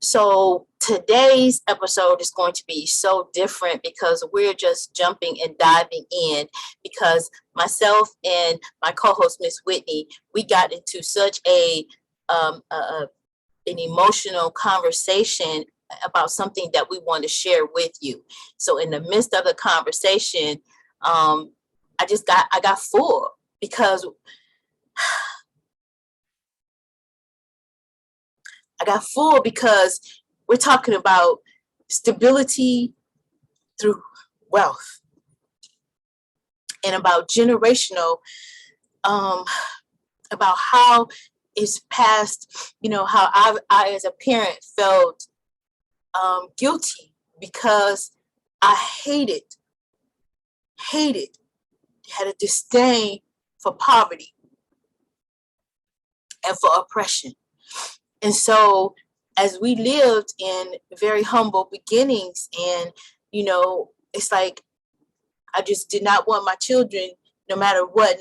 So today's episode is going to be so different because we're just jumping and diving in, because myself and my co-host, Miss Whitney, we got into such an emotional conversation about something that we want to share with you. So in the midst of the conversation, I got full because we're talking about stability through wealth and about generational, about how it's past, how I as a parent felt guilty because I had a disdain for poverty and for oppression. And so as we lived in very humble beginnings, and, it's like, I just did not want my children, no matter what,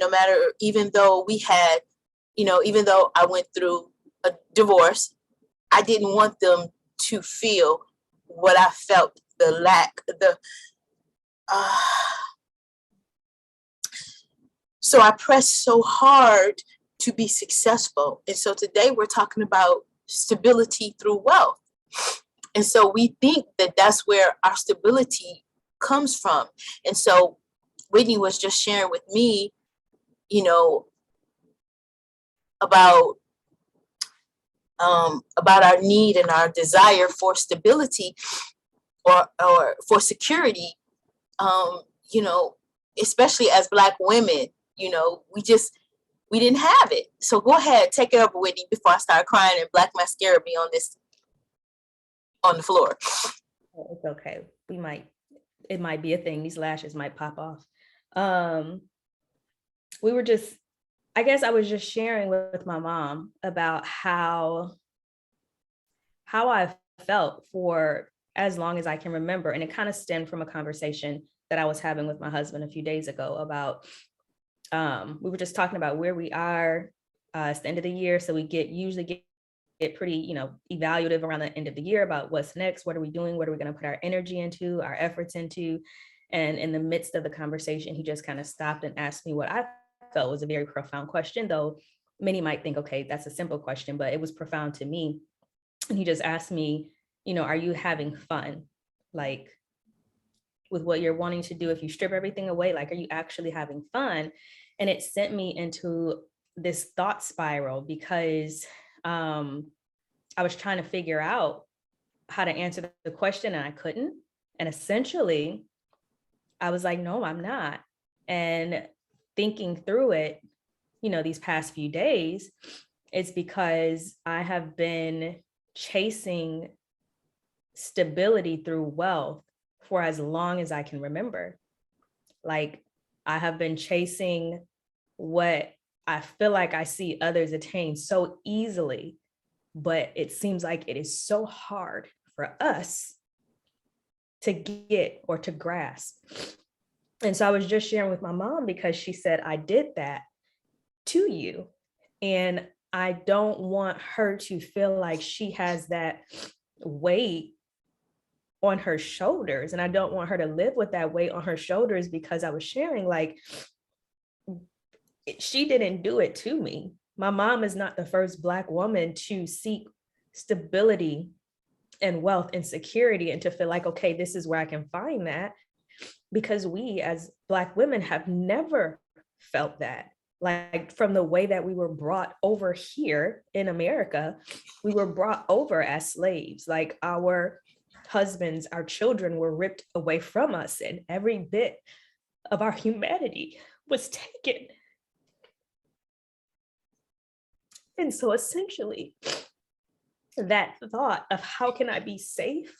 even though we had, even though I went through a divorce, I didn't want them to feel what I felt, the lack, so I pressed so hard to be successful. And so today we're talking about stability through wealth. And so we think that that's where our stability comes from. And so Whitney was just sharing with me, about our need and our desire for stability or for security, especially as Black women, we didn't have it. So go ahead, take it up, Whitney, before I start crying and black mascara be on the floor. It's okay. It might be a thing. These lashes might pop off. I guess I was just sharing with my mom about how I felt for as long as I can remember. And it kind of stemmed from a conversation that I was having with my husband a few days ago about, we were just talking about where we are. It's the end of the year. So we usually get pretty, evaluative around the end of the year about what's next. What are we doing? What are we going to put our energy into, our efforts into? And in the midst of the conversation, he just kind of stopped and asked me what I felt was a very profound question, though many might think, okay, that's a simple question, but it was profound to me. And he just asked me, are you having fun? Like, with what you're wanting to do, if you strip everything away, like, are you actually having fun? And it sent me into this thought spiral because I was trying to figure out how to answer the question and I couldn't. And essentially, I was like, no, I'm not. And thinking through it, these past few days, it's because I have been chasing stability through wealth for as long as I can remember. Like, I have been chasing what I feel like I see others attain so easily, but it seems like it is so hard for us to get or to grasp. And so I was just sharing with my mom because she said, I did that to you. And I don't want her to feel like she has that weight on her shoulders. And I don't want her to live with that weight on her shoulders, because I was sharing, like, she didn't do it to me. My mom is not the first Black woman to seek stability and wealth and security and to feel like, okay, this is where I can find that, because we as Black women have never felt that. Like, from the way that we were brought over here in America, we were brought over as slaves. Like, our husbands, our children were ripped away from us, and every bit of our humanity was taken. And so essentially, that thought of how can I be safe?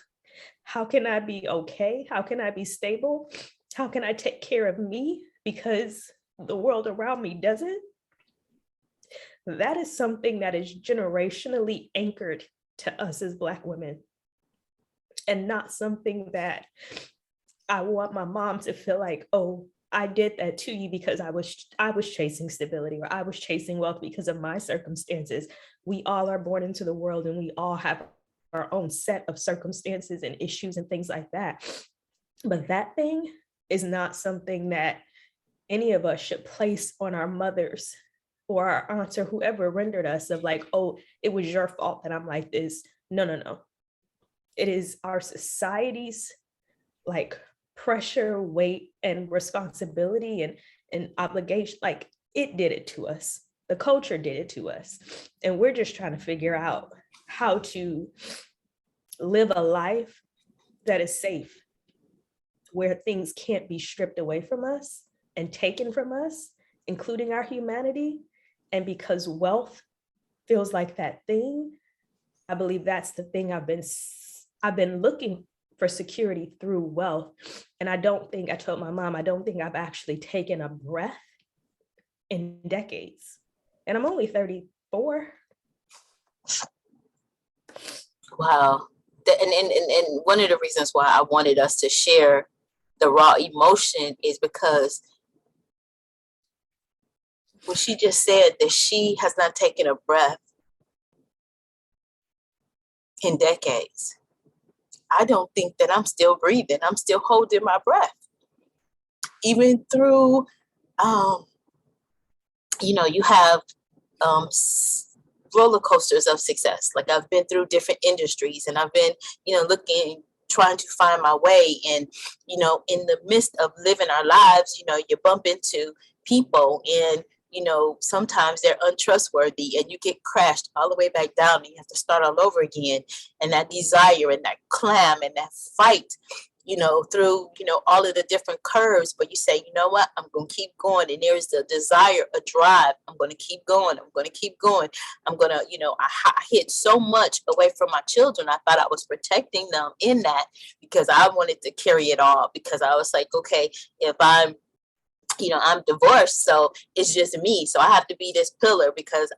How can I be okay? How can I be stable? How can I take care of me because the world around me doesn't? That is something that is generationally anchored to us as Black women, and not something that I want my mom to feel like, oh, I did that to you because I was chasing stability, or I was chasing wealth because of my circumstances. We all are born into the world and we all have our own set of circumstances and issues and things like that. But that thing is not something that any of us should place on our mothers or our aunts or whoever rendered us of like, oh, it was your fault that I'm like this. No, no, no. It is our society's like pressure, weight, and responsibility and obligation. Like it did it to us. The culture did it to us. And we're just trying to figure out how to live a life that is safe, where things can't be stripped away from us and taken from us, including our humanity. And because wealth feels like that thing, I believe that's the thing I've been looking for security through wealth. And I told my mom, I don't think I've actually taken a breath in decades. And I'm only 34. Wow. And one of the reasons why I wanted us to share the raw emotion is because when she just said that she has not taken a breath in decades, I don't think that I'm still breathing. I'm still holding my breath. Even through, you have roller coasters of success. Like I've been through different industries and I've been, trying to find my way. And, in the midst of living our lives, you bump into people and, sometimes they're untrustworthy and you get crashed all the way back down and you have to start all over again. And that desire and that clam and that fight, through, all of the different curves, but you say, you know what, I'm going to keep going. And there's the desire, a drive. I'm going to keep going. I'm going to keep going. I'm going to, I hid so much away from my children. I thought I was protecting them in that because I wanted to carry it all, because I was like, okay, if I'm divorced, so it's just me. So I have to be this pillar because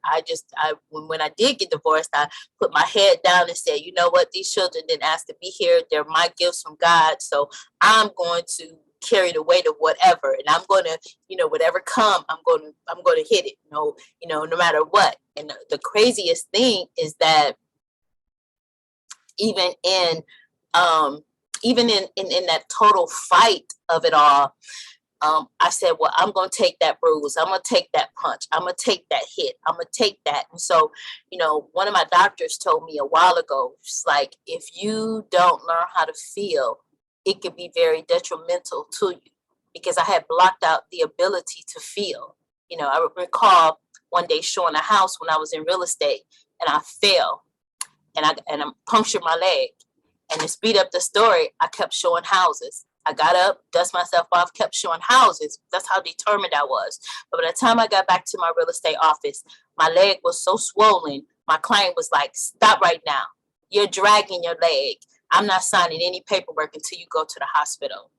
when I did get divorced, I put my head down and said, you know what, these children didn't ask to be here. They're my gifts from God. So I'm going to carry the weight of whatever. And I'm going to, whatever come, I'm going to hit it, no matter what. And the craziest thing is that even in that total fight of it all, I said, well, I'm going to take that bruise. I'm going to take that punch. I'm going to take that hit. I'm going to take that. And so, one of my doctors told me a while ago, it's like, if you don't learn how to feel, it could be very detrimental to you, because I had blocked out the ability to feel. I recall one day showing a house when I was in real estate and I fell and I punctured my leg. And to speed up the story, I kept showing houses. I got up, dust myself off, kept showing houses. That's how determined I was. But by the time I got back to my real estate office, my leg was so swollen. My client was like, stop right now. You're dragging your leg. I'm not signing any paperwork until you go to the hospital.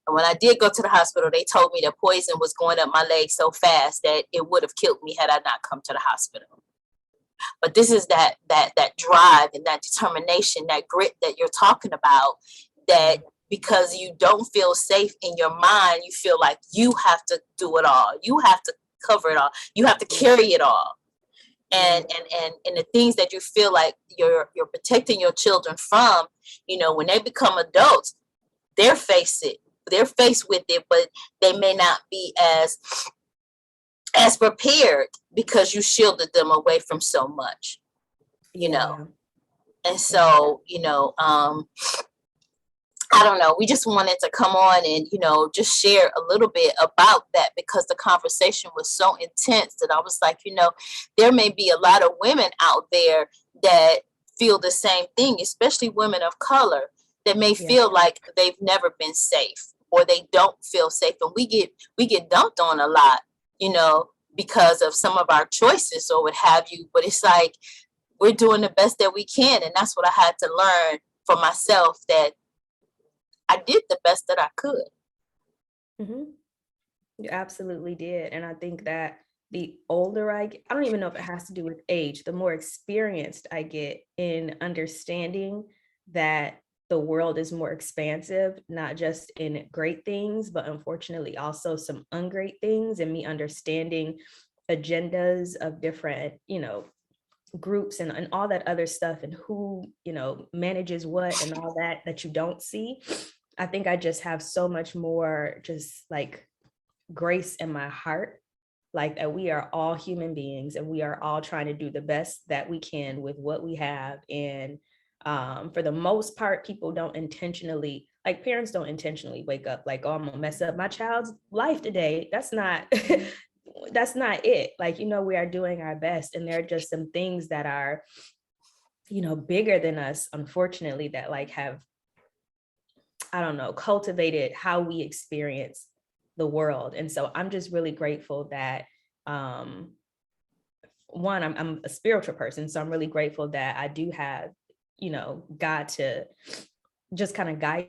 And when I did go to the hospital, they told me the poison was going up my leg so fast that it would have killed me had I not come to the hospital. But this is that drive and that determination, that grit that you're talking about, that because you don't feel safe in your mind, you feel like you have to do it all. You have to cover it all. You have to carry it all. And the things that you feel like you're protecting your children from, when they become adults, they're faced with it, but they may not be as prepared because you shielded them away from so much, And so, I don't know. We just wanted to come on and, just share a little bit about that, because the conversation was so intense that I was like, there may be a lot of women out there that feel the same thing, especially women of color, that may feel like they've never been safe or they don't feel safe. And we get dumped on a lot, because of some of our choices or what have you. But it's like, we're doing the best that we can. And that's what I had to learn for myself, that I did the best that I could. Mm-hmm. You absolutely did. And I think that the older I get, I don't even know if it has to do with age, the more experienced I get in understanding that the world is more expansive, not just in great things, but unfortunately also some ungreat things, and me understanding agendas of different, groups and all that other stuff, and who, manages what and all that you don't see. I think I just have so much more just like grace in my heart, like that we are all human beings and we are all trying to do the best that we can with what we have. And for the most part, people don't intentionally, like parents don't intentionally wake up like, oh, I'm gonna mess up my child's life today. That's not that's not it. Like, we are doing our best, and there are just some things that are, bigger than us, unfortunately, that like have, I don't know, cultivated how we experience the world. And so I'm just really grateful that one, I'm a spiritual person, so I'm really grateful that I do have, God to just kind of guide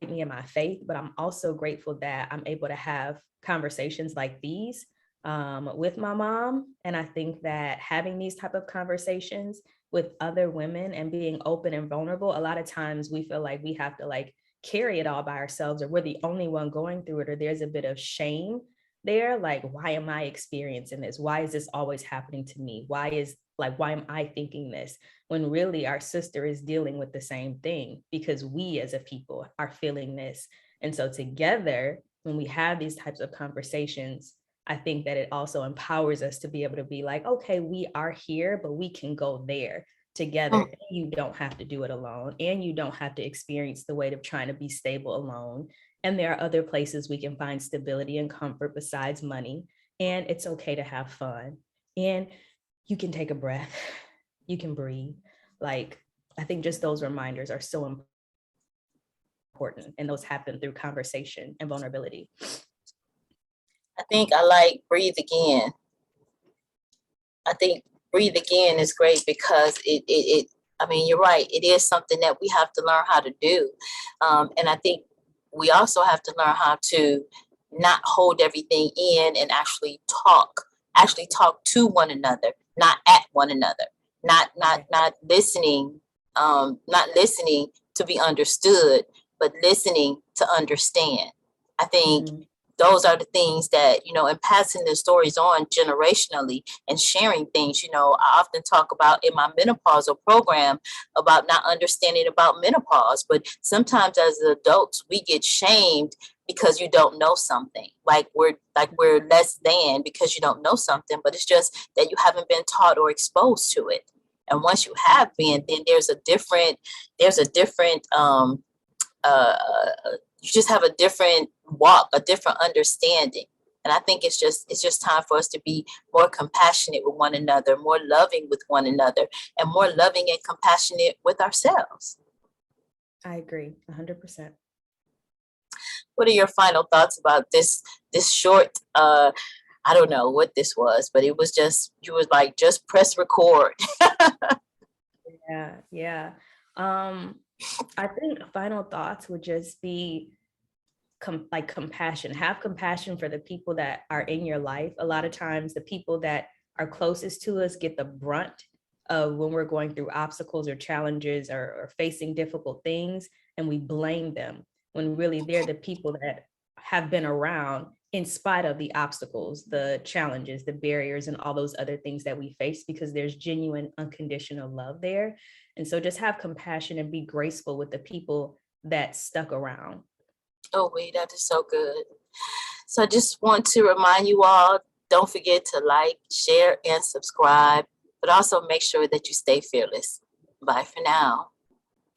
me in my faith. But I'm also grateful that I'm able to have conversations like these with my mom. And I think that having these type of conversations with other women and being open and vulnerable, a lot of times we feel like we have to like carry it all by ourselves, or we're the only one going through it, or there's a bit of shame there. Like, why am I experiencing this? Why is this always happening to me? Why am I thinking this? When really our sister is dealing with the same thing, because we as a people are feeling this. And so together, when we have these types of conversations, I think that it also empowers us to be able to be like, okay, we are here, but we can go there together. You don't have to do it alone, and you don't have to experience the weight of trying to be stable alone. And there are other places we can find stability and comfort besides money. And it's okay to have fun. And you can take a breath, you can breathe. Like, I think just those reminders are so important. And those happen through conversation and vulnerability. I think I like breathe again. I think breathe again is great because I mean, you're right. It is something that we have to learn how to do. And I think we also have to learn how to not hold everything in and actually talk to one another, not at one another, not listening, not listening to be understood, but listening to understand. I think those are the things that, and passing the stories on generationally and sharing things. I often talk about in my menopausal program about not understanding about menopause, but sometimes as adults, we get shamed because you don't know something. Like we're less than because you don't know something, but it's just that you haven't been taught or exposed to it. And once you have been, then there's a different, you just have a different walk, a different understanding. And I think it's just time for us to be more compassionate with one another, more loving with one another, and more loving and compassionate with ourselves. I agree 100%. What are your final thoughts about this short, I don't know what this was, but it was just, you was like, just press record. Yeah. I think final thoughts would just be compassion. Have compassion for the people that are in your life. A lot of times the people that are closest to us get the brunt of when we're going through obstacles or challenges or facing difficult things, and we blame them when really they're the people that have been around in spite of the obstacles, the challenges, the barriers, and all those other things that we face, because there's genuine unconditional love there. And so just have compassion and be graceful with the people that stuck around. Oh, wait, that is so good. So I just want to remind you all, don't forget to like, share, and subscribe, but also make sure that you stay fearless. Bye for now.